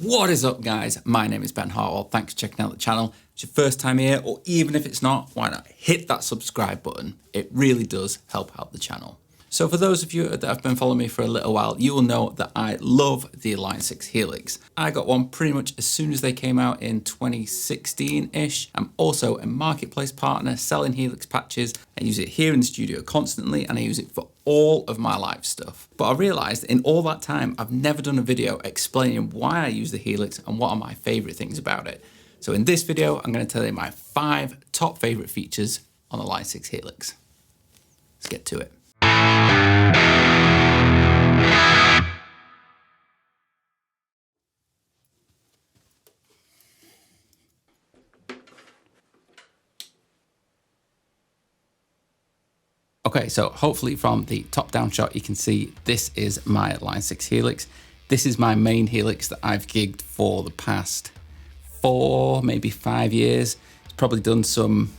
What is up, guys? My name is Ben Hartwell. Thanks for checking out the channel. If it's your first time here, or even if it's not, why not hit that subscribe button? It really does help out the channel. So for those of you that have been following me for a little while, you will know that I love the Line 6 Helix. I got one pretty much as soon as they came out in 2016-ish. I'm also a marketplace partner selling Helix patches. I use it here in the studio constantly, and I use it for all of my live stuff. But I realized in all that time, I've never done a video explaining why I use the Helix and what are my favorite things about it. So in this video, I'm going to tell you my 5 top favorite features on the Line 6 Helix. Let's get to it. Okay, so hopefully from the top-down shot, you can see this is my Line 6 Helix. This is my main Helix that I've gigged for the past 4, maybe 5 years. It's probably done some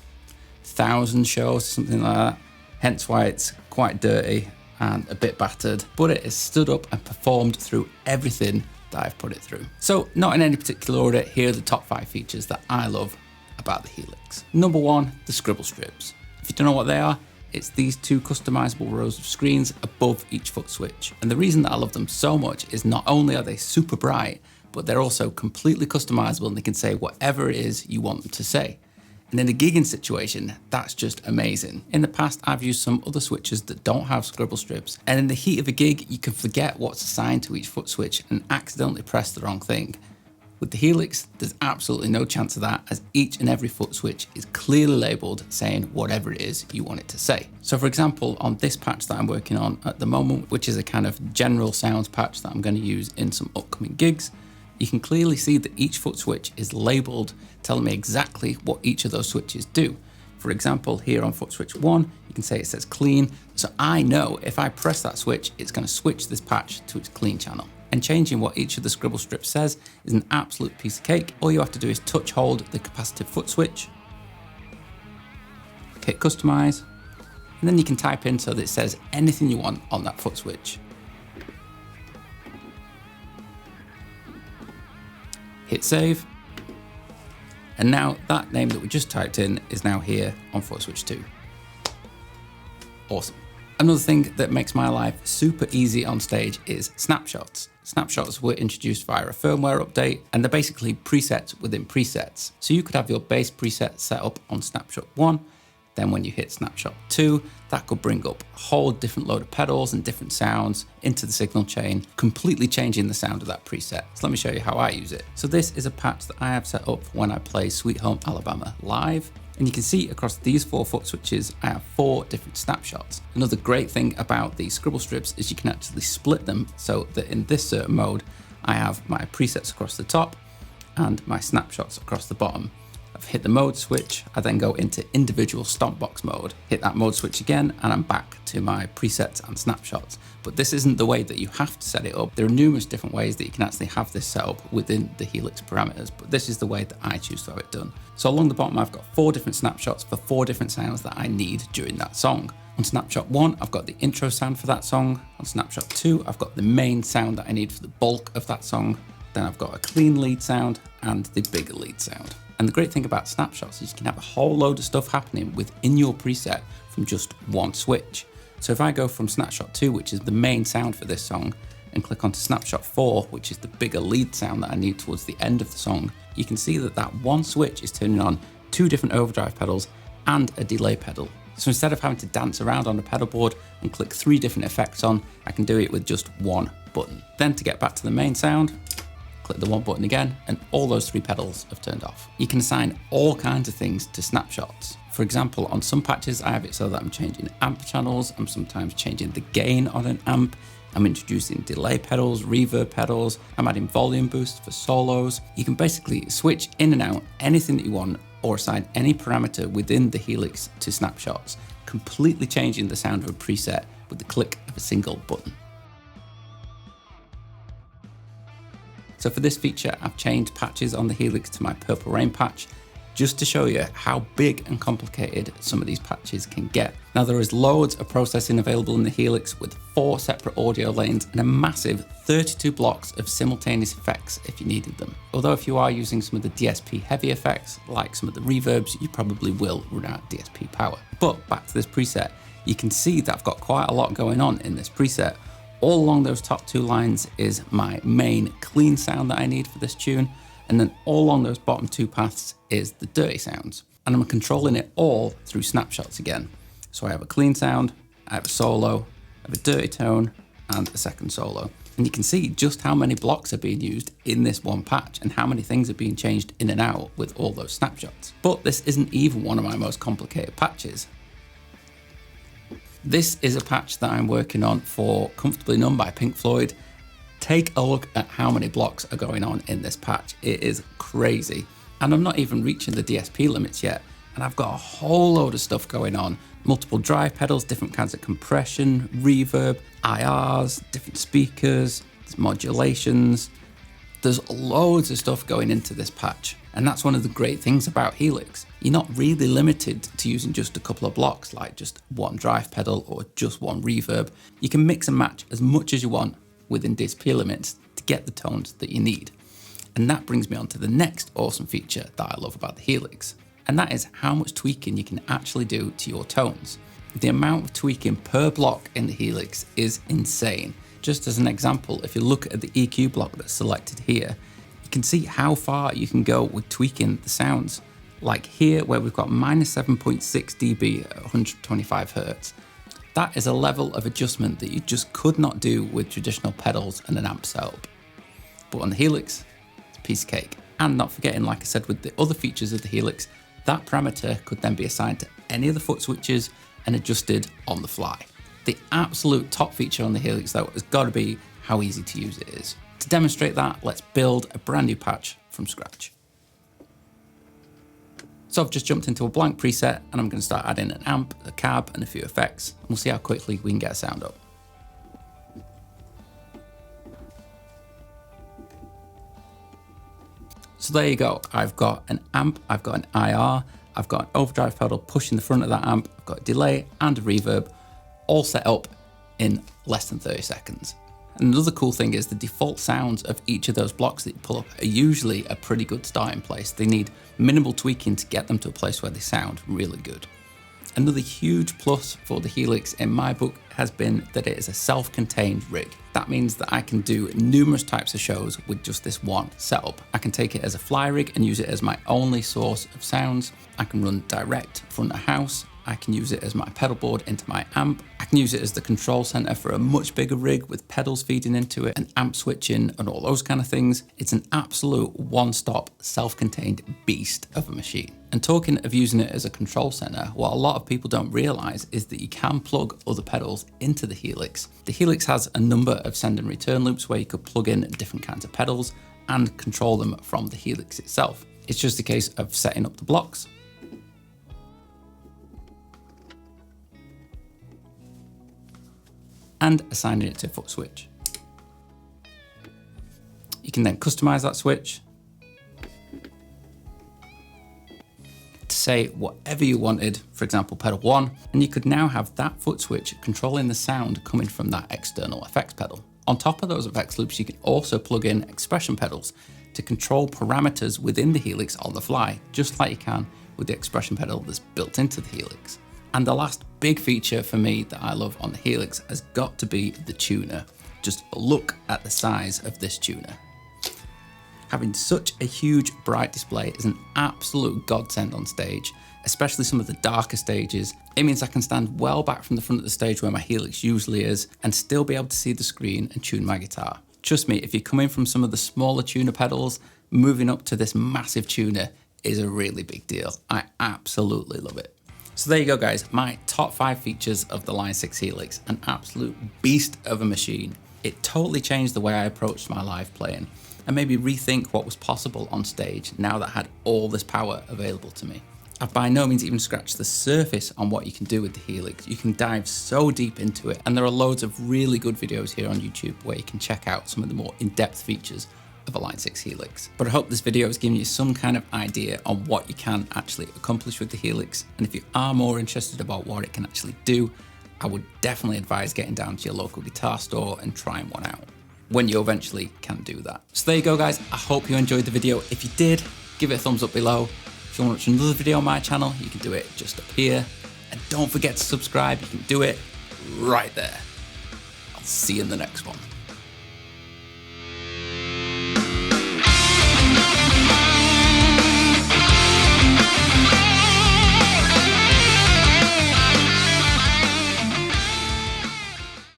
1,000 shows, something like that. Hence why it's quite dirty and a bit battered, but it has stood up and performed through everything that I've put it through. So not in any particular order, here are the top 5 features that I love about the Helix. Number 1, the Scribble Strips. If you don't know what they are, it's these 2 customizable rows of screens above each foot switch. And the reason that I love them so much is not only are they super bright, but they're also completely customizable and they can say whatever it is you want them to say. And in a gigging situation, that's just amazing. In the past, I've used some other switches that don't have Scribble Strips, and in the heat of a gig, you can forget what's assigned to each foot switch and accidentally press the wrong thing. With the Helix, there's absolutely no chance of that, as each and every foot switch is clearly labeled saying whatever it is you want it to say. So for example, on this patch that I'm working on at the moment, which is a kind of general sounds patch that I'm going to use in some upcoming gigs, you can clearly see that each foot switch is labeled, telling me exactly what each of those switches do. For example, here on foot switch 1, you can say it says clean. So I know if I press that switch, it's going to switch this patch to its clean channel. And changing what each of the Scribble Strips says is an absolute piece of cake. All you have to do is touch hold the capacitive foot switch, hit customize, and then you can type in so that it says anything you want on that foot switch. Hit save. And now that name that we just typed in is now here on foot switch 2. Awesome. Another thing that makes my life super easy on stage is Snapshots. Snapshots were introduced via a firmware update, and they're basically presets within presets. So you could have your base preset set up on Snapshot 1, then when you hit Snapshot 2, that could bring up a whole different load of pedals and different sounds into the signal chain, completely changing the sound of that preset. So let me show you how I use it. So this is a patch that I have set up when I play Sweet Home Alabama live. And you can see across these 4 foot switches, I have 4 different snapshots. Another great thing about the Scribble Strips is you can actually split them so that in this certain mode, I have my presets across the top and my snapshots across the bottom. I've hit the mode switch, I then go into individual stomp box mode, hit that mode switch again, and I'm back to my presets and snapshots. But this isn't the way that you have to set it up. There are numerous different ways that you can actually have this set up within the Helix parameters, but this is the way that I choose to have it done. So along the bottom, I've got 4 different snapshots for 4 different sounds that I need during that song. On Snapshot 1, I've got the intro sound for that song. On Snapshot 2, I've got the main sound that I need for the bulk of that song. Then I've got a clean lead sound and the bigger lead sound. And the great thing about snapshots is you can have a whole load of stuff happening within your preset from just one switch. So if I go from Snapshot 2, which is the main sound for this song, and click onto Snapshot 4, which is the bigger lead sound that I need towards the end of the song, you can see that that one switch is turning on 2 different overdrive pedals and a delay pedal. So instead of having to dance around on the pedal board and click 3 different effects on, I can do it with just one button. Then to get back to the main sound, click the one button again, and all those 3 pedals have turned off. You can assign all kinds of things to snapshots. For example, on some patches, I have it so that I'm changing amp channels, I'm sometimes changing the gain on an amp, I'm introducing delay pedals, reverb pedals, I'm adding volume boost for solos. You can basically switch in and out anything that you want or assign any parameter within the Helix to snapshots, completely changing the sound of a preset with the click of a single button. So for this feature, I've changed patches on the Helix to my Purple Rain patch, just to show you how big and complicated some of these patches can get. Now there is loads of processing available in the Helix with 4 separate audio lanes and a massive 32 blocks of simultaneous effects if you needed them. Although if you are using some of the DSP heavy effects, like some of the reverbs, you probably will run out of DSP power. But back to this preset, you can see that I've got quite a lot going on in this preset. All along those top 2 lines is my main clean sound that I need for this tune. And then all along those bottom 2 paths is the dirty sounds. And I'm controlling it all through snapshots again. So I have a clean sound, I have a solo, I have a dirty tone, and a second solo. And you can see just how many blocks are being used in this one patch and how many things are being changed in and out with all those snapshots. But this isn't even one of my most complicated patches. This is a patch that I'm working on for Comfortably Numb by Pink Floyd. Take a look at how many blocks are going on in this patch. It is crazy. And I'm not even reaching the DSP limits yet. And I've got a whole load of stuff going on. Multiple drive pedals, different kinds of compression, reverb, IRs, different speakers, there's modulations. There's loads of stuff going into this patch. And that's one of the great things about Helix. You're not really limited to using just a couple of blocks, like just one drive pedal or just one reverb. You can mix and match as much as you want within DSP limits to get the tones that you need. And that brings me on to the next awesome feature that I love about the Helix. And that is how much tweaking you can actually do to your tones. The amount of tweaking per block in the Helix is insane. Just as an example, if you look at the EQ block that's selected here, you can see how far you can go with tweaking the sounds. Like here, where we've got minus 7.6 dB at 125 Hertz. That is a level of adjustment that you just could not do with traditional pedals and an amp setup. But on the Helix, it's a piece of cake. And not forgetting, like I said, with the other features of the Helix, that parameter could then be assigned to any of the foot switches and adjusted on the fly. The absolute top feature on the Helix though has got to be how easy to use it is. To demonstrate that, let's build a brand new patch from scratch. So I've just jumped into a blank preset and I'm going to start adding an amp, a cab and a few effects. And we'll see how quickly we can get a sound up. So there you go. I've got an amp, I've got an IR, I've got an overdrive pedal pushing the front of that amp, I've got a delay and a reverb, all set up in less than 30 seconds. And another cool thing is the default sounds of each of those blocks that you pull up are usually a pretty good starting place. They need minimal tweaking to get them to a place where they sound really good. Another huge plus for the Helix in my book has been that it is a self-contained rig. That means that I can do numerous types of shows with just this one setup. I can take it as a fly rig and use it as my only source of sounds. I can run direct front of house. I can use it as my pedal board into my amp. I can use it as the control center for a much bigger rig with pedals feeding into it and amp switching and all those kind of things. It's an absolute one-stop, self-contained beast of a machine. And talking of using it as a control center, what a lot of people don't realize is that you can plug other pedals into the Helix. The Helix has a number of send and return loops where you could plug in different kinds of pedals and control them from the Helix itself. It's just a case of setting up the blocks, and assigning it to a foot switch. You can then customize that switch to say whatever you wanted, for example, pedal 1, and you could now have that foot switch controlling the sound coming from that external effects pedal. On top of those effects loops, you can also plug in expression pedals to control parameters within the Helix on the fly, just like you can with the expression pedal that's built into the Helix. And the last big feature for me that I love on the Helix has got to be the tuner. Just look at the size of this tuner. Having such a huge bright display is an absolute godsend on stage, especially some of the darker stages. It means I can stand well back from the front of the stage where my Helix usually is and still be able to see the screen and tune my guitar. Trust me, if you're coming from some of the smaller tuner pedals, moving up to this massive tuner is a really big deal. I absolutely love it. So there you go guys, my top 5 features of the Line 6 Helix, an absolute beast of a machine. It totally changed the way I approached my live playing and maybe rethink what was possible on stage now that I had all this power available to me. I've by no means even scratched the surface on what you can do with the Helix. You can dive so deep into it, and there are loads of really good videos here on YouTube where you can check out some of the more in-depth features of a Line 6 Helix. But I hope this video has given you some kind of idea on what you can actually accomplish with the Helix. And if you are more interested about what it can actually do, I would definitely advise getting down to your local guitar store and trying one out when you eventually can do that. So there you go, guys. I hope you enjoyed the video. If you did, give it a thumbs up below. If you want to watch another video on my channel, you can do it just up here. And don't forget to subscribe. You can do it right there. I'll see you in the next one.